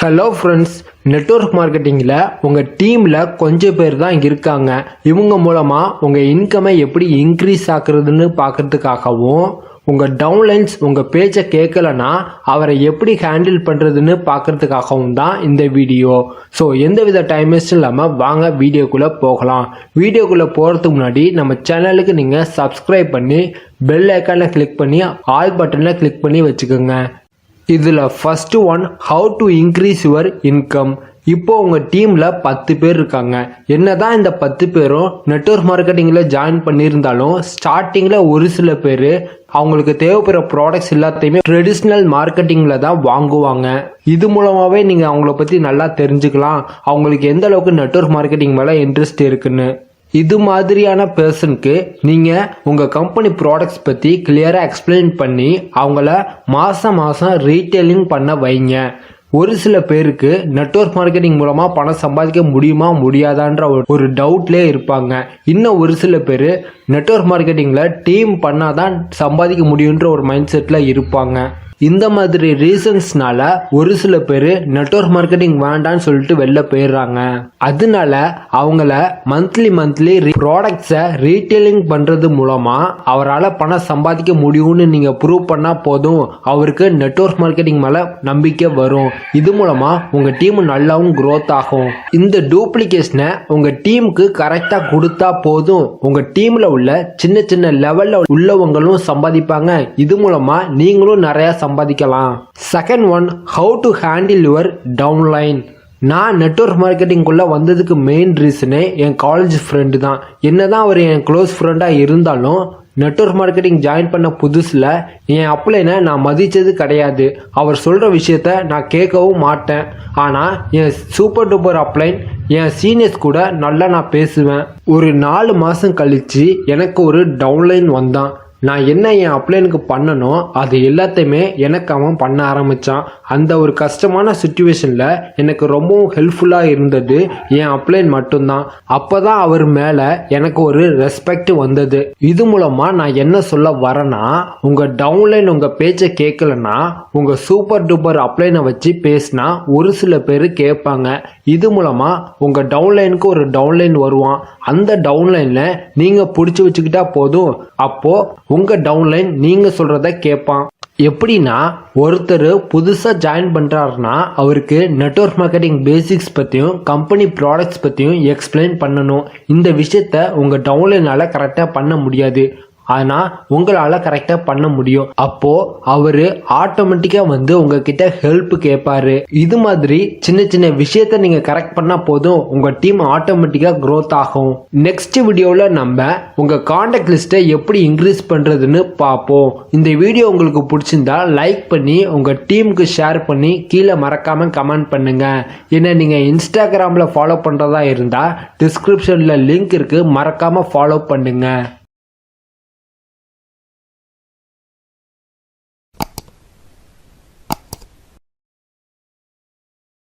Hello friends, network மார்க்கெட்டிங்கில் உங்கள் டீமில் கொஞ்சம் பேர் தான் இருக்காங்க. இவங்க மூலமாக உங்கள் இன்கமை எப்படி இன்க்ரீஸ் ஆக்குறதுன்னு பார்க்குறதுக்காகவும், உங்கள் டவுன்லைன்ஸ் உங்கள் பேச்சை கேட்கலன்னா அவரை எப்படி ஹேண்டில் பண்ணுறதுன்னு பார்க்குறதுக்காகவும் தான் இந்த வீடியோ. ஸோ எந்தவித டைம் வேஸ்ட் இல்லாமல் வாங்க வீடியோக்குள்ளே போகலாம். வீடியோக்குள்ளே போகிறதுக்கு முன்னாடி நம்ம சேனலுக்கு நீங்கள் சப்ஸ்கிரைப் பண்ணி பெல் ஐக்கானை கிளிக் பண்ணி ஆல் பட்டனை கிளிக் பண்ணி வச்சுக்கோங்க. இதில் first one, how to increase your income. இப்போ உங்கள் டீமில் 10 பேர் இருக்காங்க. என்னதான் இந்த 10 பேரும் நெட்வொர்க் மார்க்கெட்டிங்கில் ஜாயின் பண்ணியிருந்தாலும் ஸ்டார்டிங்கில் ஒரு சில பேர் அவங்களுக்கு தேவைப்படுற ப்ராடக்ட்ஸ் எல்லாத்தையுமே ட்ரெடிஷ்னல் மார்க்கெட்டிங்கில் தான் வாங்குவாங்க. இது மூலமாகவே நீங்கள் அவங்கள பற்றி நல்லா தெரிஞ்சுக்கலாம், அவங்களுக்கு எந்த அளவுக்கு நெட்வொர்க் மார்க்கெட்டிங் மேலே இன்ட்ரெஸ்ட் இருக்குன்னு. இது மாதிரியான பர்சனுக்கு நீங்கள் உங்கள் கம்பெனி ப்ராடக்ட்ஸ் பற்றி கிளியராக எக்ஸ்பிளைன் பண்ணி அவங்கள மாதம் ரீட்டெயிலிங் பண்ண வைங்க. ஒரு சில பேருக்கு நெட்வொர்க் மார்க்கெட்டிங் மூலமாக பணம் சம்பாதிக்க முடியுமா முடியாதான்ற ஒரு டவுட்லேயே இருப்பாங்க. இன்னும் ஒரு சில பேர் நெட்வொர்க் மார்க்கெட்டிங்கில் டீம் பண்ணாதான் சம்பாதிக்க முடியுன்ற ஒரு மைண்ட் செட்டில் இருப்பாங்க. இந்த மாதிரி ரீசன்ஸ்னால ஒரு சில பேர் நெட்வொர்க் மார்க்கெட்டிங் வேண்டான்னு சொல்லிட்டு வெளில போயிடுறாங்க. அதனால அவங்கள மந்த்லி ப்ராடக்ட்ஸை ரீட்டெயிலிங் பண்ணுறது மூலமாக அவரால் பணம் சம்பாதிக்க முடியும்னு நீங்கள் ப்ரூவ் பண்ணால் போதும், அவருக்கு நெட்வொர்க் மார்க்கெட்டிங் மேலே நம்பிக்கை வரும். இது மூலமாக உங்கள் டீம் நல்லாவும் க்ரோத் ஆகும். இந்த டூப்ளிகேஷனை உங்கள் டீமுக்கு கரெக்டாக கொடுத்தா போதும், உங்கள் டீமில் உள்ள சின்ன லெவலில் உள்ளவங்களும் சம்பாதிப்பாங்க. இது மூலமாக நீங்களும் நிறையா சம்பாதிக்கலாம். Second one, how to handle your downline. நான் நெட்வொர்க் மார்க்கெட்டிங்குள்ளே வந்ததுக்கு மெயின் ரீசனே என் காலேஜ் ஃப்ரெண்டு தான். என்னதான் அவர் என் க்ளோஸ் ஃப்ரெண்டாக இருந்தாலும் நெட்வொர்க் மார்க்கெட்டிங் ஜாயின் பண்ண புதுசில் என் அப்ளைனை நான் மதித்தது கிடையாது. அவர் சொல்கிற விஷயத்த நான் கேட்கவும் மாட்டேன். ஆனால் என் சூப்பர் டூப்பர் அப்ளைன் என் சீனியர்ஸ் கூட நல்லா நான் பேசுவேன். ஒரு 4 மாதம் கழித்து எனக்கு ஒரு டவுன்லைன் வந்தான். நான் என்ன என் அப்ளைனுக்கு பண்ணணும் அது எல்லாத்தையுமே எனக்கு அவன் பண்ண ஆரம்பித்தான். அந்த ஒரு கஷ்டமான சுச்சுவேஷனில் எனக்கு ரொம்பவும் ஹெல்ப்ஃபுல்லாக இருந்தது என் அப்ளைன் மட்டும்தான். அப்போ தான் அவர் மேலே எனக்கு ஒரு ரெஸ்பெக்ட் வந்தது. இது மூலமாக நான் என்ன சொல்ல வரேன்னா, உங்கள் டவுன்லைன் உங்கள் பேச்சை கேட்கலன்னா உங்கள் சூப்பர் டூப்பர் அப்ளைனை வச்சு பேசினா ஒரு சில பேர் கேட்பாங்க. இது மூலமாக உங்கள் டவுன்லைனுக்கு ஒரு டவுன்லைன் வருவான். அந்த டவுன்லைனில் நீங்கள் பிடிச்சி வச்சுக்கிட்டா போதும், அப்போது உங்கள் டவுன்லைன் நீங்கள் சொல்கிறத கேட்பான். எப்படின்னா, ஒருத்தர் புதுசாக ஜாயின் பண்ணுறாருன்னா அவருக்கு நெட்வொர்க் மார்க்கெட்டிங் பேசிக்ஸ் பற்றியும் கம்பெனி ப்ராடக்ட்ஸ் பற்றியும் எக்ஸ்பிளைன் பண்ணணும். இந்த விஷயத்த உங்கள் டவுன்லைனால் கரெக்டாக பண்ண முடியாது, ஆனால் உங்களால் கரெக்டாக பண்ண முடியும். அப்போது அவர் ஆட்டோமேட்டிக்காக வந்து உங்ககிட்ட ஹெல்ப் கேட்பாரு. இது மாதிரி சின்ன விஷயத்த நீங்கள் கரெக்ட் பண்ணால் போதும், உங்கள் டீம் ஆட்டோமேட்டிக்காக க்ரோத் ஆகும். நெக்ஸ்ட் வீடியோவில் நம்ம உங்கள் காண்டாக்ட் லிஸ்ட்டை எப்படி இன்க்ரீஸ் பண்ணுறதுன்னு பார்ப்போம். இந்த வீடியோ உங்களுக்கு பிடிச்சிருந்தா லைக் பண்ணி உங்கள் டீமுக்கு ஷேர் பண்ணி கீழே மறக்காமல் கமெண்ட் பண்ணுங்கள். ஏன்னா நீங்கள் இன்ஸ்டாகிராமில் ஃபாலோ பண்ணுறதா இருந்தால் டிஸ்கிரிப்ஷனில் லிங்க் இருக்குது, மறக்காமல் ஃபாலோ பண்ணுங்கள்.